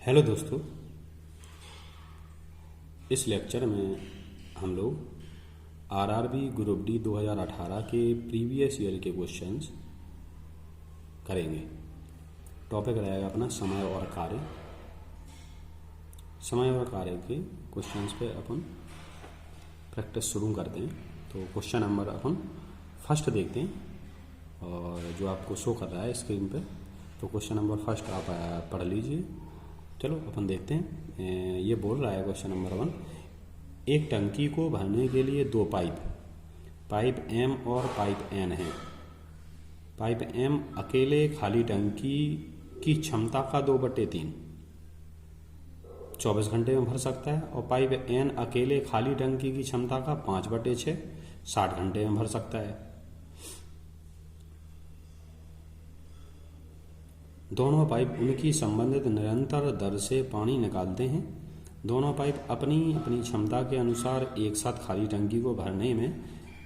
Hello दोस्तों, इस lecture में हम लोग आरआरबी ग्रुप डी 2018 के प्रीवियस ईयर के क्वेश्चंस करेंगे। टॉपिक रहेगा अपना समय और कार्य। समय और कार्य के क्वेश्चंस पे अपन प्रैक्टिस शुरू करते हैं। तो क्वेश्चन नंबर अपन फर्स्ट देखते हैं और जो आपको शो कर रहा है स्क्रीन पे, तो क्वेश्चन नंबर फर्स्ट आप पढ़ लीजिए। चलो अपन देखते हैं। ये बोल रहा है क्वेश्चन नंबर 1, एक टंकी को भरने के लिए दो पाइप एम और पाइप एन है। पाइप एम अकेले खाली टंकी की क्षमता का 2/3 24 घंटे में भर सकता है, और पाइप एन अकेले खाली टंकी की क्षमता का 5/6 60 घंटे में भर सकता है। दोनों पाइप उनकी संबंधित निरंतर दर से पानी निकालते हैं। दोनों पाइप अपनी अपनी क्षमता के अनुसार एक साथ खाली टंकी को भरने में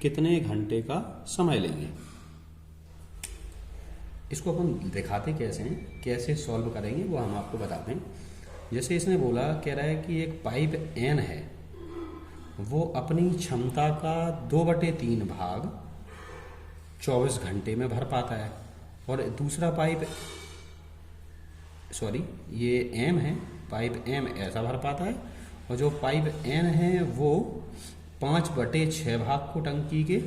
कितने घंटे का समय लेंगे। इसको अपन दिखाते कैसे हैं, कैसे सॉल्व करेंगे वो हम आपको बताते हैं। जैसे इसने बोला, कह रहा है कि एक पाइप एन है, वो अपनी क्षमता का 2/3 भाग 24 घंटे में भर पाता है, और दूसरा पाइप ये एम है, पाइप एम ऐसा भर पाता है, और जो पाइप एन है वो 5/6 भाग को टंकी के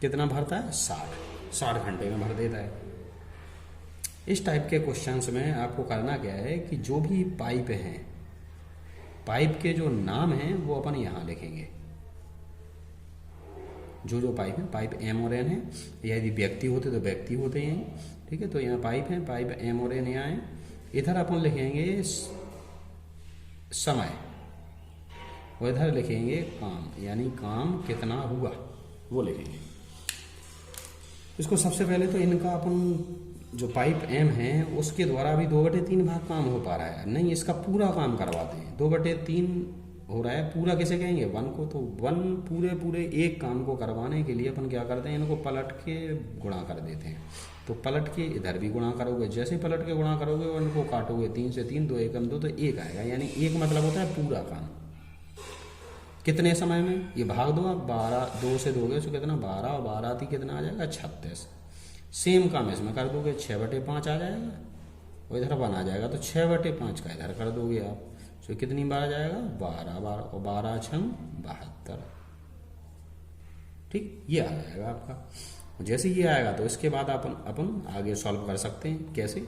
कितना भरता है, 60 घंटे में भर देता है। इस टाइप के क्वेश्चंस में आपको करना क्या है कि जो भी पाइप हैं, पाइप के जो नाम हैं वो अपन यहाँ लिखेंगे। जो पाइप है, पाइप एम और एन है, या यदि व्यक्ति होते तो व्यक्ति होते हैं, ठीक है। तो यहाँ पाइप है, पाइप एम और एन यहाँ है। इधर अपन लिखेंगे समय, और इधर लिखेंगे काम, यानी काम कितना हुआ वो लिखेंगे। इसको सबसे पहले तो इनका अपन जो पाइप एम है उसके द्वारा भी 2/3 भाग काम हो पा रहा है, नहीं इसका पूरा काम करवाते हैं। 2/3 हो रहा है, पूरा किसे कहेंगे, 1 को। तो 1 पूरे एक काम को करवाने के लिए अपन क्या करते हैं, इनको पलट के गुणा कर देते हैं। तो पलट के इधर भी गुणा करोगे, जैसे पलट के गुणा करोगे और इनको काटोगे 3 से 3, 2 एकम 2, तो 1 आएगा। यानी 1 मतलब होता है पूरा काम। कितने समय में, ये भाग दो आप, 12 2 से दोगे तो कितना, 12 और 12 थी कितना आ जाएगा, 36। सेम काम इसमें कर दोगे, 6/5 आ जाएगा, और इधर 1 आ जाएगा, तो 6/5 का इधर कर दोगे आप, तो कितनी बार आ जाएगा, 12 और 12 6 72। ठीक, ये आ जाएगा आपका। जैसे ये आएगा तो इसके बाद अपन आगे सॉल्व कर सकते हैं। कैसे,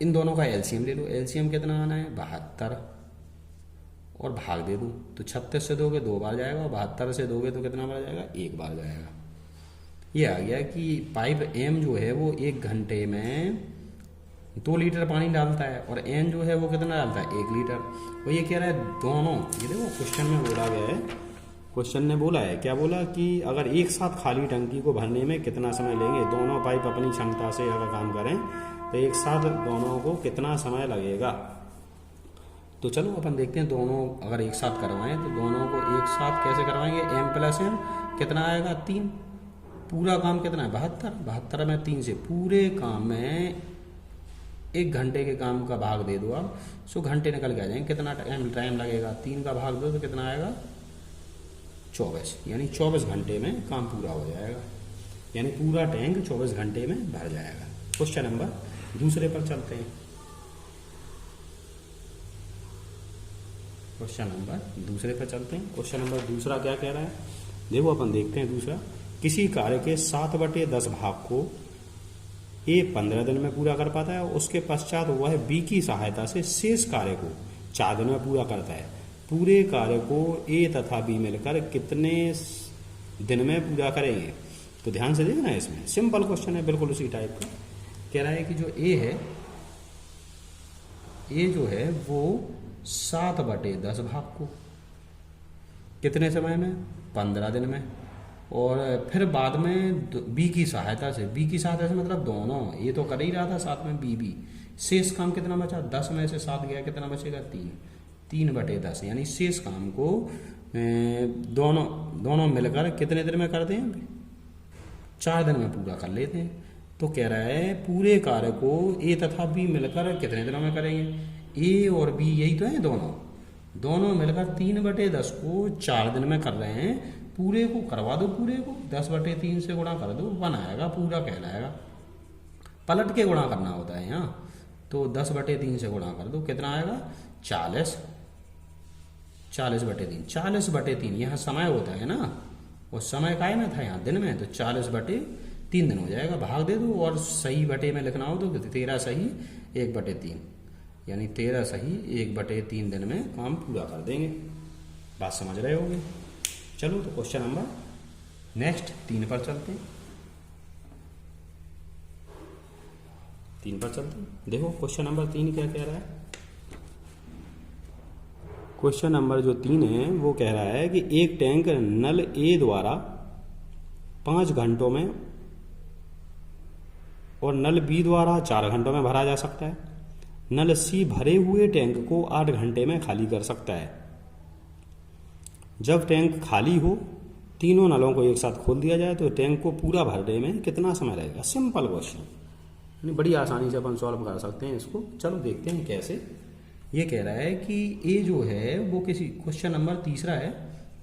इन दोनों का एलसीएम ले लो। एलसीएम कितना आना है, 72, और भाग दे दूं तो 36 से दोगे 2 बार जाएगा, और 72 से दोगे तो कितना बार जाएगा, 1 बार जाएगा। ये आ गया कि पाइप एम जो है वो 1 घंटे में 2 लीटर पानी डालता है, और एन जो है वो कितना डालता है, 1 लीटर। और ये कह रहा है दोनों, ये देखो क्वेश्चन में बोला गया है, क्वेश्चन ने बोला है, क्या बोला कि अगर एक साथ खाली टंकी को भरने में कितना समय लेंगे। दोनों पाइप अपनी क्षमता से अगर काम करें तो एक साथ दोनों को कितना समय लगेगा। तो चलो अपन देखते हैं, दोनों अगर एक साथ करवाएं तो दोनों को एक साथ कैसे करवाएंगे। m + m कितना आएगा, 3। पूरा काम कितना है, 72 में 3 से पूरे काम में 1 घंटे के काम का भाग दे दो आप, सो घंटे निकल के आ जाएंगे। कितना टाइम लगेगा, 3 का भाग दो तो कितना आएगा, 24। यानी 24 घंटे में काम पूरा हो जाएगा, यानी पूरा टैंक 24 घंटे में भर जाएगा। क्वेश्चन नंबर दूसरे पर चलते हैं। क्वेश्चन नंबर दूसरे पर चलते हैं। क्वेश्चन नंबर दूसरा क्या कह रहा है, देखो अपन देखते हैं दूसरा। किसी कार्य के 7/10 भाग को ए 15 दिन में पूरा कर पाता है, उसके पश्चात वह बी की सहायता से शेष कार्य को 4 दिन में पूरा करता है। पूरे कार्य को ए तथा बी मिलकर कितने दिन में पूरा करेंगे। तो ध्यान से देखना, इसमें सिंपल क्वेश्चन है, बिल्कुल उसी टाइप का। कह रहा है कि जो ए है, ए जो है वो 7/10 भाग को कितने समय में, 15 दिन में, और फिर बाद में बी की सहायता से, बी की सहायता से मतलब दोनों, ये तो कर ही रहा था साथ में बी। शेष काम कितना बचा, 10 में से 7 गया, कितना बचेगा, 3/10। यानी शेष काम को दोनों मिलकर कितने दिन में कर दें, 4 दिन में पूरा कर लेते हैं। तो कह रहा है पूरे कार्य को ए तथा बी मिलकर कितने दिनों में करेंगे। ए और बी यही तो है दोनों, दोनों मिलकर 3/10 को 4 दिन में कर रहे हैं। पूरे को करवा दो, पूरे को 10/3 से गुणा कर दो, 1 आएगा, पूरा कहलाएगा। पलट के गुणा करना होता है यहाँ, तो 10/3 से गुणा कर दो, कितना आएगा 40। 40/3, 40/3 यहाँ समय होता है ना, और समय काय में था यहाँ दिन में, तो 40/3 दिन हो जाएगा। भाग दे दो, और सही बटे में लिखना हो तो 13 सही 1/3, यानी 13 सही 1/3 दिन में काम पूरा कर देंगे। बात समझ रहे होगे। चलो तो क्वेश्चन नंबर नेक्स्ट 3 पर चलते हैं। 3 पर चलते हैं। देखो क्वेश्चन नंबर 3 क्या कह रहा है। क्वेश्चन नंबर जो 3 है वो कह रहा है कि एक टैंक नल ए द्वारा 5 घंटों में और नल बी द्वारा 4 घंटों में भरा जा सकता है। नल सी भरे हुए टैंक को 8 घंटे में खाली कर सकता है। जब टैंक खाली हो, तीनों नलों को एक साथ खोल दिया जाए तो टैंक को पूरा भरने में कितना समय लगेगा। सिंपल क्वेश्चन, बड़ी आसानी से अपन सॉल्व कर सकते हैं इसको। चलो देखते हैं कैसे। ये कह रहा है कि ए जो है वो किसी, क्वेश्चन नंबर 3 है,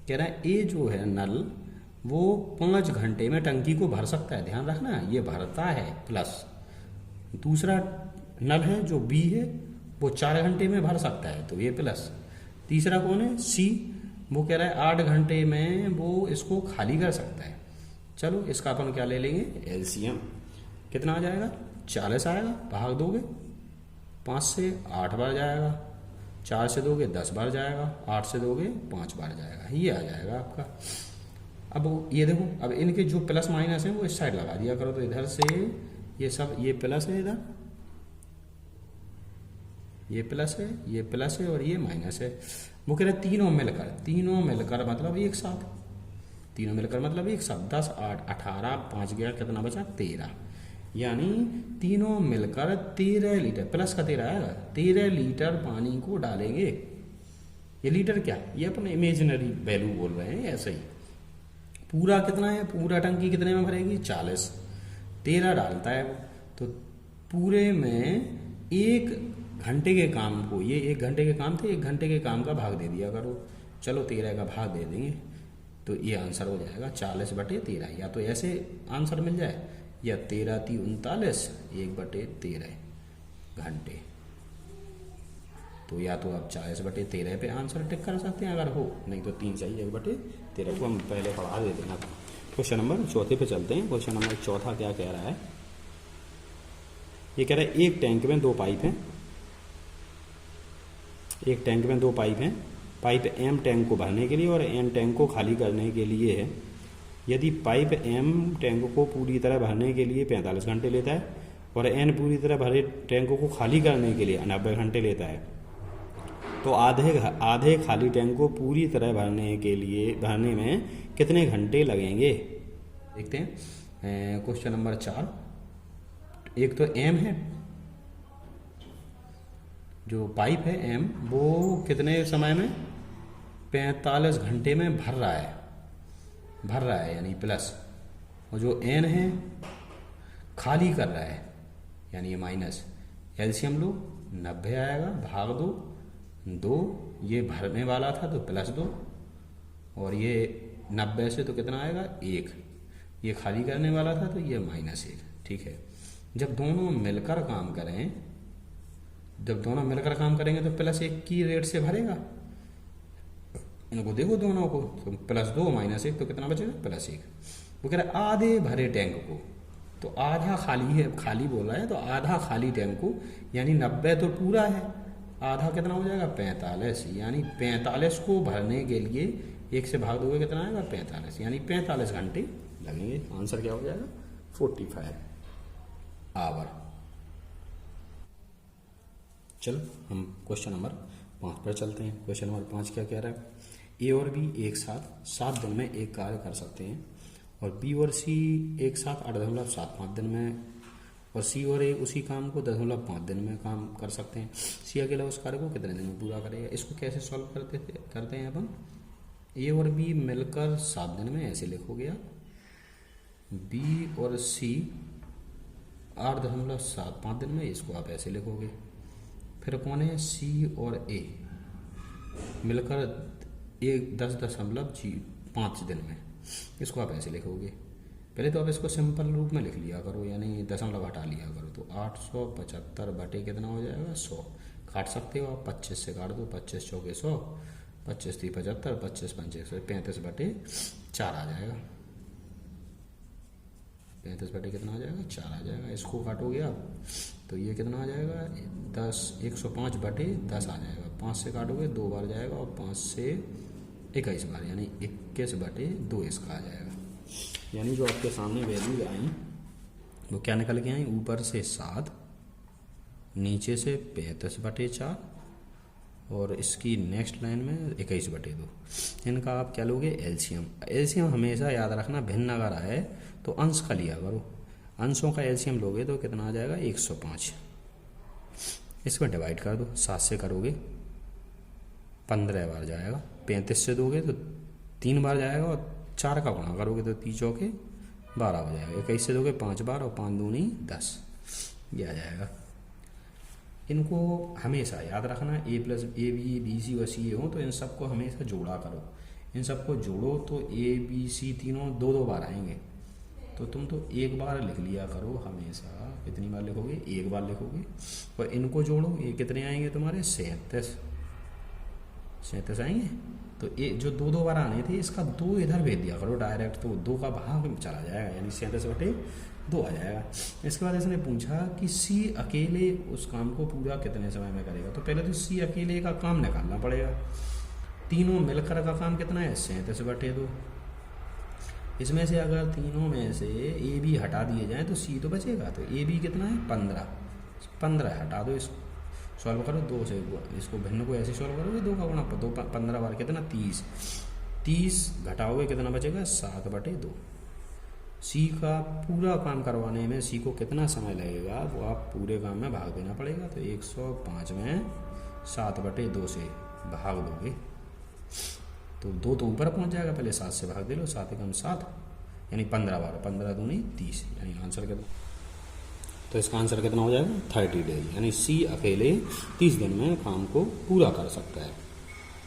कह रहा है ए जो है नल वो 5 घंटे में टंकी को भर सकता है। ध्यान रखना ये भरता है, प्लस दूसरा नल है जो बी है वो 4 घंटे में भर सकता है, तो ये प्लस। तीसरा कौन है सी, वो कह रहा है 8 घंटे में वो इसको खाली कर सकता है। चलो इसका अपन क्या ले लेंगे एलसीएम, कितना आ जाएगा 40 आएगा। भाग दोगे 5 से 8 बार जाएगा, 4 से दोगे 10 बार जाएगा, 8 से दोगे 5 बार जाएगा, ये आ जाएगा आपका। अब ये देखो, अब इनके जो प्लस माइनस हैं वो इस साइड लगा दिया करो, तो इधर से ये सब, ये प्लस है, इधर ये प्लस है, ये प्लस है और ये माइनस है। वो कह रहे हैं तीनों मिलकर मतलब एक साथ, तीनों मिलकर मतलब एक साथ 10 8 18 5 गया, कितना बचा 13, यानी तीनों मिलकर 13 लीटर, प्लस का 13 आएगा, 13 लीटर पानी को डालेंगे। ये लीटर क्या, ये अपन इमेजिनरी वैल्यू बोल रहे हैं ऐसे ही। पूरा कितना है, पूरा टंकी कितने में भरेगी 40, 13 डालता है तो पूरे में 1 घंटे के काम को, ये 1 घंटे के काम थे, 1 घंटे के काम का भाग दे दिया करो। चलो 13 का भाग दे देंगे तो ये आंसर हो जाएगा 40/13। या तो ऐसे आंसर मिल जाए, या 13 × 39 1/13 घंटे। तो या तो आप 40/13 पे आंसर टिक कर सकते हैं अगर हो, नहीं तो 3 चाहिए 1/13 को हम पहले पढ़ा देते हैं। क्वेश्चन नंबर 4 पे चलते हैं। क्वेश्चन नंबर 4 क्या कह रहा है। ये कह रहा है एक टैंक में 2 पाइप हैं, एक टैंक में 2 पाइप हैं। पाइप एम टैंक को भरने के लिए और एन टैंक को खाली करने के लिए है। यदि पाइप एम टैंक को पूरी तरह भरने के लिए 45 घंटे लेता है और एन पूरी तरह भरे टैंक को खाली करने के लिए 90 घंटे लेता है, तो आधे खाली टैंक को पूरी तरह भरने में कितने घंटे लगेंगे। देखते हैं क्वेश्चन नंबर 4। एक तो एम है, जो पाइप है एम, वो कितने समय में 45 घंटे में भर रहा है यानी प्लस, और जो एन है खाली कर रहा है यानी ये माइनस। एलसीएम लो 90 आएगा, भाग दो, ये भरने वाला था तो +2 और ये 90 से तो कितना आएगा 1, ये खाली करने वाला था तो ये -1। ठीक है, जब दोनों मिलकर काम करेंगे तो +1 की रेट से भरेगा। इनको देखो दोनों को, तो +2 -1 तो कितना बचेगा +1। वो कह रहा है आधे भरे टैंक को, तो आधा खाली है, खाली बोल रहा है तो आधा खाली टैंक को, यानी 90 तो पूरा है, आधा कितना हो जाएगा 45, यानी 45 को भरने के लिए 1 से भाग दोगे कितना आएगा 45, यानी 45 घंटे लगेंगे। आंसर क्या हो जाएगा 45 आवर। चलो हम क्वेश्चन नंबर 5 पर चलते हैं। क्वेश्चन नंबर 5 क्या कह रहा है। ए और बी एक साथ 7 दिन में एक कार्य कर सकते हैं, और बी और सी एक साथ 8.75 दिन में, और सी और ए उसी काम को 10.5 दिन में काम कर सकते हैं। सी अकेला उस कार्य को कितने दिन में पूरा करेगा। इसको कैसे सॉल्व करते हैं अपन। ए और बी मिलकर 7 दिन में, ऐसे लिखोगे आप। बी और सी 8.75 दिन में, इसको आप ऐसे लिखोगे। फिर कौन है, सी और ए मिलकर 10.5 दिन में, इसको आप ऐसे लिखोगे। पहले तो आप इसको सिंपल रूप में लिख लिया करो, यानी दशमलव हटा लिया करो। तो 875 बटे कितना हो जाएगा, 100। काट सकते हो आप, 25 से काट दो, 25 चौके 100, 25 3 75, 25 5 135 बटे 4 आ जाएगा। 35 बटे कितना आ जाएगा, 4 आ जाएगा। इसको काटोगे आप तो ये कितना आ जाएगा, 105 बटे 10 आ जाएगा। 5 से काटोगे 2 बार जाएगा, और 5 से 21 बार, यानी 21 बटे 2 इसका आ जाएगा। यानी जो आपके सामने वैल्यू आई वो क्या निकल के आई, ऊपर से 7, नीचे से 35 बटे 4, और इसकी नेक्स्ट लाइन में 21 बटे 2। इनका आप क्या लोगे, एलसीएम। एलसीएम हमेशा याद रखना, भिन्न अगर आए तो अंश का लिया करो। अंशों का एलसीएम लोगे तो कितना आ जाएगा, 105। इसमें डिवाइड कर दो, 7 से करोगे 15 बार जाएगा, 35 से दोगे तो 3 बार जाएगा, और 4 का गुणा करोगे तो 3 चौके 12 हो जाएगा। 21 से दोगे 5 बार, और 5 दूनी 10, ये आ जाएगा। इनको हमेशा याद रखना, A plus A B B C और सी ए हो तो इन सबको हमेशा जोड़ा करो। इन सबको जोड़ो तो ए बी सी तीनों 2-2 बार आएंगे, तो तुम तो एक बार लिख लिया करो हमेशा। कितनी बार लिखोगे, एक बार लिखोगे। और इनको जोड़ो, ये कितने आएंगे तुम्हारे, 37 आएंगे। तो ये जो 2-2 बार आने थे, इसका 2 इधर भेज दिया करो डायरेक्ट, तो 2 का भाग चला जाएगा, यानी 37 बटे 2 आ जाएगा। इसके बाद इसने पूछा कि सी अकेले उस काम को पूरा कितने समय में करेगा। तो पहले तो सी अकेले का काम निकालना पड़ेगा। तीनों मिलकर का काम कितना है, 37 बटे 2। इसमें से अगर तीनों में से ए बी हटा दिए जाए तो सी तो बचेगा। तो ए बी कितना है, 15 हटा दो, इसको सॉल्व करो 2 से। इसको भिन्न को ऐसे सॉल्व करोगे, 2 का गुणा 2 15 बार कितना, 30 घटाओगे कितना बचेगा, 7 बटे 2। सी का पूरा काम करवाने में सी को कितना समय लगेगा, वो आप पूरे काम में भाग देना पड़ेगा। तो 105 में 7 बटे 2 से भाग दोगे तो 2 तो ऊपर पहुंच जाएगा, पहले 7 से भाग दे लो, 7 एकम 7, यानी 15 बार, 15 दूनी 30, यानी आंसर कितना, तो इसका आंसर कितना हो जाएगा, 30 डेज। यानी सी अकेले 30 दिन में काम को पूरा कर सकता है।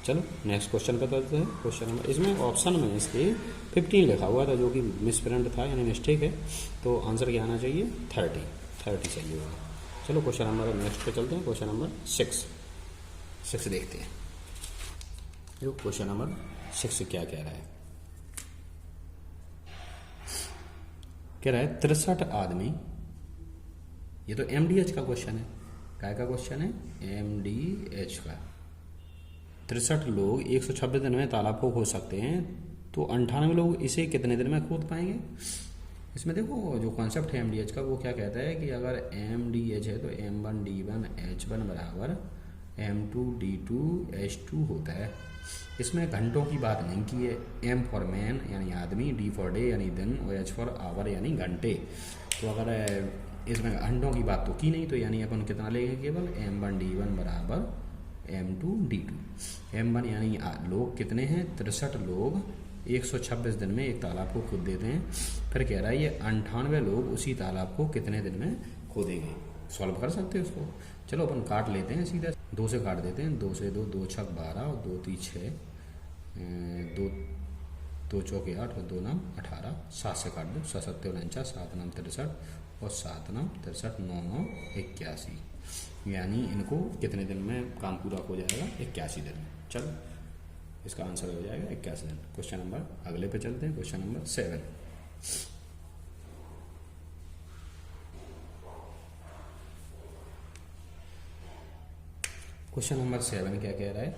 चलो नेक्स्ट क्वेश्चन पे चलते हैं। क्वेश्चन नंबर, इसमें ऑप्शन में इसके 15 लिखा हुआ था, जो कि मिसप्रिंट था, यानी मिस्टेक है। तो आंसर क्या आना चाहिए, 30 चाहिए होगा। चलो क्वेश्चन नंबर नेक्स्ट पे चलते हैं। क्वेश्चन नंबर 6 देखते हैं। जो क्वेश्चन नंबर 6 क्या कह रहा है, कह रहा है 63 आदमी, ये तो एमडीएच का क्वेश्चन है। क्या का क्वेश्चन है, एमडीएच का। 63 लोग 126 दिन में तालाब को खोद सकते हैं, तो 98 लोग इसे कितने दिन में खोद पाएंगे। इसमें देखो जो कॉन्सेप्ट है एमडीएच का, वो क्या कहता है कि अगर एमडीएच है तो M1D1 H1 बराबर M2 D2 H2 होता है। इसमें घंटों की बात नहीं की है। M फॉर मैन यानी आदमी, D फॉर डे यानी दिन, और H फॉर आवर यानी घंटे। तो अगर इसमें घंटों की बात तो की नहीं, तो यानी अपन कितना लेंगे, केवल M1D1 बराबर M2 D2। M1 यानी लोग कितने हैं, 63 लोग 126 दिन में एक तालाब को खोद देते हैं। फिर कह रहा है ये 98 लोग उसी तालाब को कितने दिन में खोदेंगे। सॉल्व कर सकते हैं उसको। चलो अपन काट लेते हैं सीधा, 2 से काट देते हैं। 2 से 2, 2 छक 12 और 2 3 6, 2 चौके 8 और 2 नाम 18। 7 से काट दो, 7 7 49, 7 नाम 63 और 7 नाम 63, 9 9 81। यानी इनको कितने दिन में काम पूरा हो जाएगा, 81 दिन में। चलो इसका आंसर हो जाएगा 81 दिन। क्वेश्चन नंबर अगले पे चलते हैं। Question number 7। क्वेश्चन नंबर 7 क्या कह रहा है,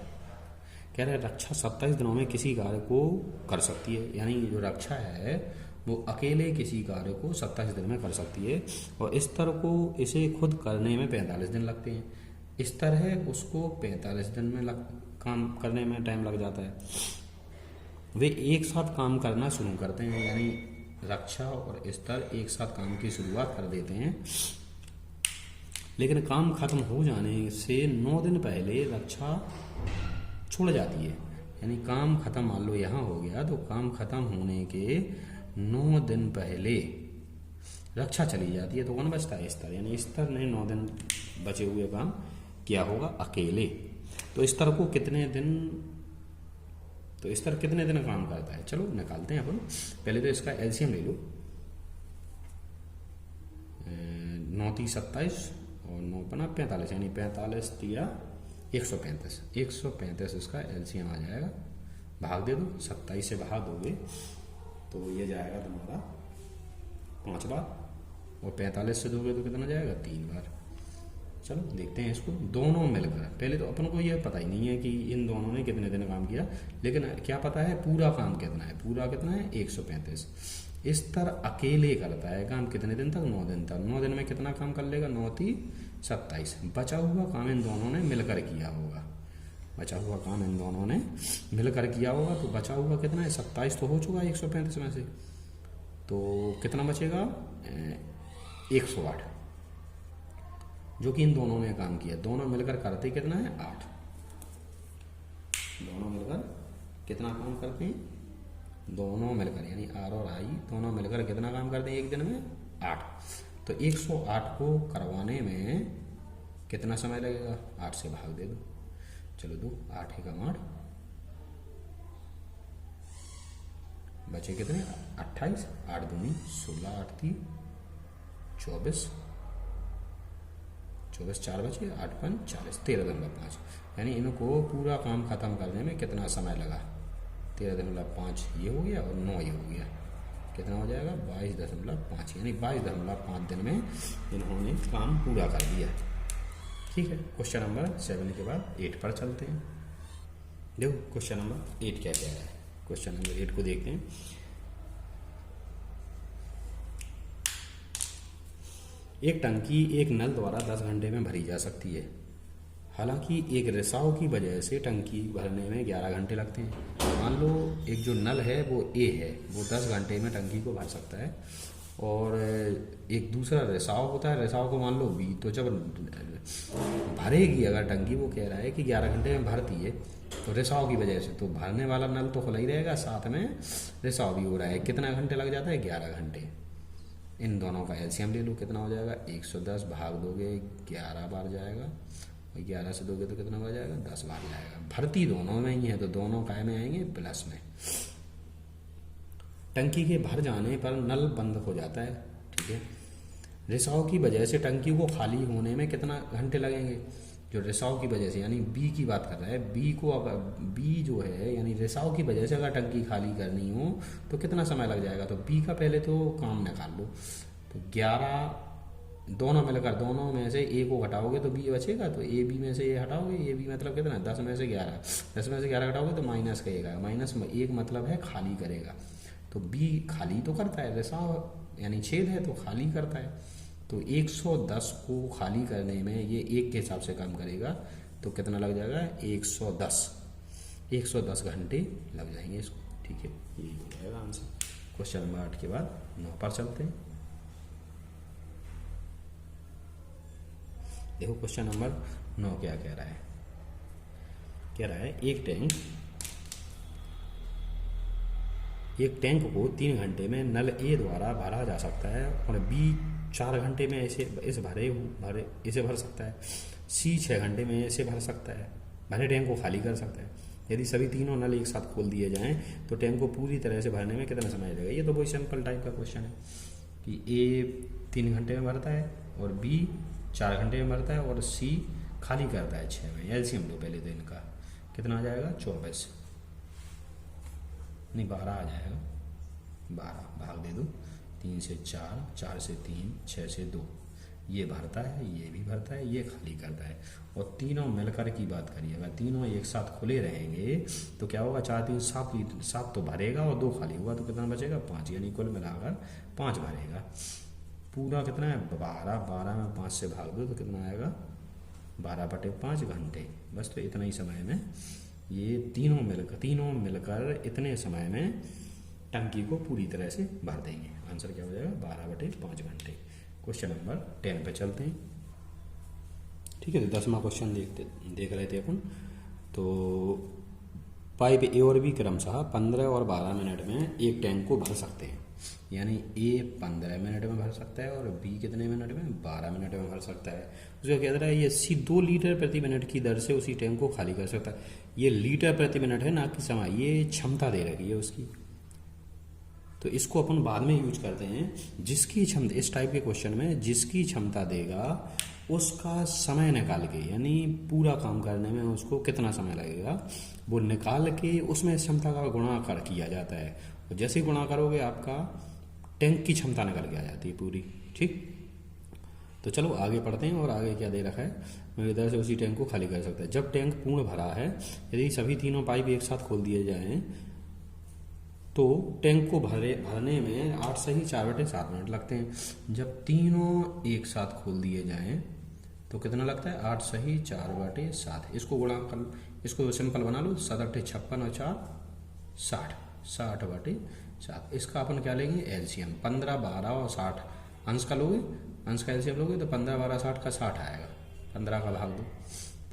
कह रहा है रक्षा 27 दिनों में किसी कार्य को कर सकती है। यानी जो रक्षा है वो अकेले किसी कार्य को 27 दिन में कर सकती है, और स्तर को इसे खुद करने में 45 दिन लगते हैं। स्तर है उसको 45 दिन में काम करने में टाइम लग जाता है। वे एक साथ काम करना शुरू करते हैं, यानी रक्षा और स्तर एक साथ काम की शुरुआत कर देते हैं, लेकिन काम खत्म हो जाने से 9 दिन पहले रक्षा छोड़ जाती है। यानी काम खत्म मान लो यहाँ हो गया, तो काम खत्म होने के 9 दिन पहले रक्षा चली जाती है तो कौन बचता है? स्तर। यानी स्तर ने 9 दिन बचे हुए काम किया होगा अकेले। तो स्तर को कितने दिन, तो स्तर कितने दिन काम करता है? चलो निकालते हैं अपन। पहले तो इसका एलसीएम ले लो। 9 × 27 और 9 × 45, यानी 45 × 135। 135 इसका एलसीएम आ जाएगा। भाग दे दो, 27 से भाग दोगे तो ये जाएगा तुम्हारा 5 बार, और 45 से दोगे तो कितना जाएगा? 3 बार। चलो देखते हैं इसको दोनों मिलकर। पहले तो अपन को ये पता ही नहीं है कि इन दोनों ने कितने दिन काम किया, लेकिन क्या पता है पूरा काम कितना है। पूरा कितना है? 135। स्तर अकेले करता है काम कितने दिन तक? 9 दिन तक। 9 दिन में कितना काम कर लेगा? 9 × 27। बचा हुआ काम इन दोनों ने मिलकर किया होगा। बचा हुआ काम इन दोनों ने मिलकर किया होगा। तो बचा हुआ कितना है? 27 तो हो चुका है 135 में से, तो कितना बचेगा? 108, जो कि इन दोनों ने काम किया। दोनों मिलकर करते कितना है? 8। दोनों मिलकर कितना काम करते हैं? दोनों मिलकर यानी आर और आई दोनों मिलकर कितना काम करते हैं एक दिन में? 8। तो 108 को करवाने में कितना समय लगेगा? 8 से भाग दे दो। चलो दो, 8 × 8 बचे कितने? 28। 8 दूनी 16, 8 × 3 24, 24 4 बचे, 8 × 5 40, 13.5। यानी इनको पूरा काम खत्म करने में कितना समय लगा? 13.5 ये हो गया और 9 ये हो गया, कितना हो जाएगा? 22.5। यानी 22.5 दिन में इन्होंने काम पूरा कर दिया। ठीक है, क्वेश्चन नंबर 7 के बाद 8 पर चलते हैं। देखो क्वेश्चन नंबर 8 क्या कह रहा है। क्वेश्चन नंबर 8 को देखते हैं। एक टंकी एक नल द्वारा 10 घंटे में भरी जा सकती है। हालांकि एक रिसाव की वजह से टंकी भरने में 11 घंटे लगते हैं। मान लो एक जो नल है वो ए है, वो 10 घंटे में टंकी को भर सकता है, और एक दूसरा रिसाव होता है, रिसाव को मान लो बी। तो जब भरेगी अगर टंकी, वो कह रहा है कि 11 घंटे में भरती है, तो रिसाव की वजह से तो भरने वाला नल तो खुला ही रहेगा, साथ में रिसाव भी हो रहा है। कितना घंटे लग जाता है? 11 घंटे। इन दोनों का एलसीएम ले लो, कितना हो जाएगा? 110 भाग दोगे 11 बार जाएगा, और 11 से दोगे तो कितना बार जाएगा? 10 बार जाएगा। भर्ती दोनों में ही है तो दोनों काय में आएंगे? प्लस में। टंकी के भर जाने पर नल बंद हो जाता है। ठीक है, रिसाव की वजह से टंकी को खाली होने में कितना घंटे लगेंगे? जो रिसाव की वजह से, यानी बी की बात कर रहा है, बी को अगर बी जो है यानी रिसाव की वजह से अगर टंकी खाली करनी हो तो कितना समय लग जाएगा? तो बी का पहले तो काम निकाल लो। तो 11 दोनों मिलकर, दोनों में से ए को घटाओगे तो बी बचेगा, तो ए बी में से ए हटाओगे, ए बी मतलब कितना? 10 में से 11, 10 में से 11 घटाओगे तो माइनस करेगा, माइनस में 1 मतलब है खाली करेगा। तो बी खाली तो करता है, रिसाव यानी छेद है तो खाली करता है। तो 110 को खाली करने में ये 1 के हिसाब से काम करेगा, तो कितना लग जाएगा? 110 घंटे लग जाएंगे इसको। ठीक है, ये हो जाएगा आंसर। क्वेश्चन नंबर 8 के बाद 9 पर चलते हैं। देखो क्वेश्चन नंबर 9 क्या कह रहा है। कह रहा है एक टैंक को 3 घंटे में नल ए द्वारा भरा जा सकता है, और बी 4 घंटे में इसे भर सकता है, सी 6 घंटे में इसे भर सकता है, भरे टैंक को खाली कर सकता है। यदि सभी तीनों नल एक साथ खोल दिए जाएं तो टैंक को पूरी तरह से भरने में कितना समय लगेगा? ये तो बहुत सिंपल टाइप का क्वेश्चन है कि ए 3 घंटे में भरता है, और बी 4 घंटे में भरता है, और सी खाली करता है 6 में। एलसीएम लो पहले तो इनका, कितना आ जाएगा? 24 नहीं 12 आ जाएगा। 12 भाग दे दो, 3 से 4, 4 से 3, 6 से 2। ये भरता है, ये भी भरता है, ये खाली करता है। और तीनों मिलकर की बात करिए, अगर तीनों एक साथ खुले रहेंगे तो क्या होगा? 4 3 7 तो भरेगा और 2 खाली होगा, तो कितना बचेगा? 5। यानी कुल मिलाकर 5 भरेगा। पूरा कितना है? 12। 12 में 5 से भाग दो तो कितना आएगा? 12/5 घंटे। बस तो इतना ही समय में ये तीनों मिलकर इतने समय में टंकी को पूरी तरह से भर देंगे। आंसर क्या हो जाएगा? 12/5 घंटे। क्वेश्चन नंबर 10 पे चलते हैं। ठीक है, तो 10वां क्वेश्चन देख रहे थे अपन। तो पाइप ए और बी क्रमशः 15 और 12 मिनट में एक टैंक को भर सकते हैं। यानी ए 15 मिनट में भर सकता है और बी कितने मिनट में, 12 मिनट में भर सकता है। उसका कह रहा है ये सी 2 लीटर प्रति मिनट की दर से उसी टैंक को खाली कर सकता है। ये लीटर प्रति मिनट है ना कि समय, ये क्षमता दे रखी है उसकी। तो इसको अपन बाद में यूज करते हैं। जिसकी क्षमता, इस टाइप के क्वेश्चन में जिसकी क्षमता देगा उसका समय निकाल के, यानी पूरा काम करने में उसको कितना समय लगेगा वो निकाल के उसमें क्षमता का गुणाकार किया जाता है। और जैसे ही गुणा करोगे आपका टैंक की क्षमता निकल के आ जाती है पूरी। ठीक, तो चलो आगे पढ़ते हैं। और आगे क्या दे रखा है, मैं इधर से उसी टैंक को खाली कर सकता है। जब टैंक पूर्ण भरा है, यदि सभी तीनों पाइप एक साथ खोल दिए जाएं तो टैंक को भरने में 8 सही 4/7 मिनट लगते हैं। जब तीनों एक साथ खोल दिए जाएं तो कितना लगता है, 8 सही 4/7। इसको गुणा कर, इसको सिंपल बना लो, 7 8 56 और 4 60, 60/7। इसका अपन क्या लेंगे, एलसीएम। 15 12 और 60 अंश का लोगे, अंश का एलसीएम लोगे तो 15 12 60 का 60 आएगा। 15 का भाग दो,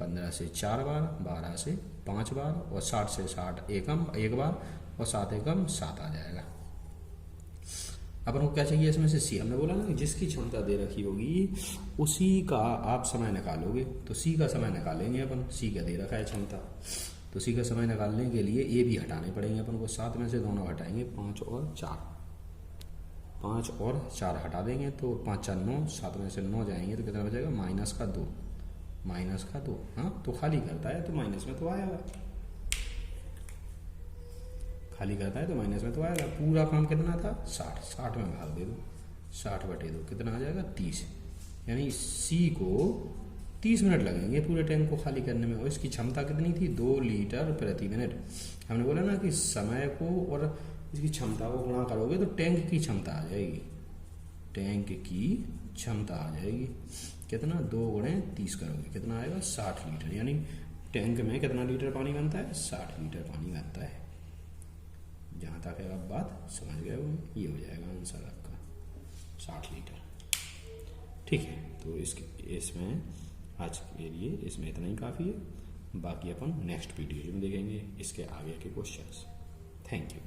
15 से 4 बार, 12 से 5 बार और 60 से 60 एक बार और 7 एकम 7 आ जाएगा। अपन को क्या चाहिए इसमें से, सी। हमने बोला ना कि जिसकी क्षमता दे रखी होगी उसी का आप समय निकालोगे। तो सी का समय निकालेंगे अपन, सी का दे रखा है क्षमता, तो सी का समय निकालने के लिए ए भी हटाने पड़ेंगे अपन को। 7 में से दोनों हटाएंगे, 5 और 4, 5 और 4 हटा देंगे तो 5 4 9, 7 में से 9 जाएंगे तो कितना बचेगा, -2, -2। हाँ, तो खाली करता है तो माइनस में तो आएगा, खाली करता है तो माइनस में तो आएगा। पूरा काम कितना था, 60, 60 में भाग दे दो, 60/2 कितना आ जाएगा, 30। यानी सी को 30 मिनट लगेंगे पूरे टैंक को खाली करने में। और इसकी क्षमता कितनी थी, 2 लीटर प्रति मिनट। हमने बोला ना कि समय को और इसकी क्षमता को गुणा करोगे तो टैंक की क्षमता आ जाएगी, टैंक की क्षमता आ जाएगी कितना, 2 × 30 करोगे कितना आएगा, 60 लीटर। यानी टैंक में कितना लीटर पानी बनता है, 60 लीटर पानी बनता है। जहाँ तक है आप बात समझ गए हो, ये हो जाएगा आंसर आपका 60 लीटर। ठीक है, तो इसमें आज के लिए इसमें इतना ही काफ़ी है। बाकी अपन नेक्स्ट वीडियो में देखेंगे इसके आगे के क्वेश्चंस। Thank you.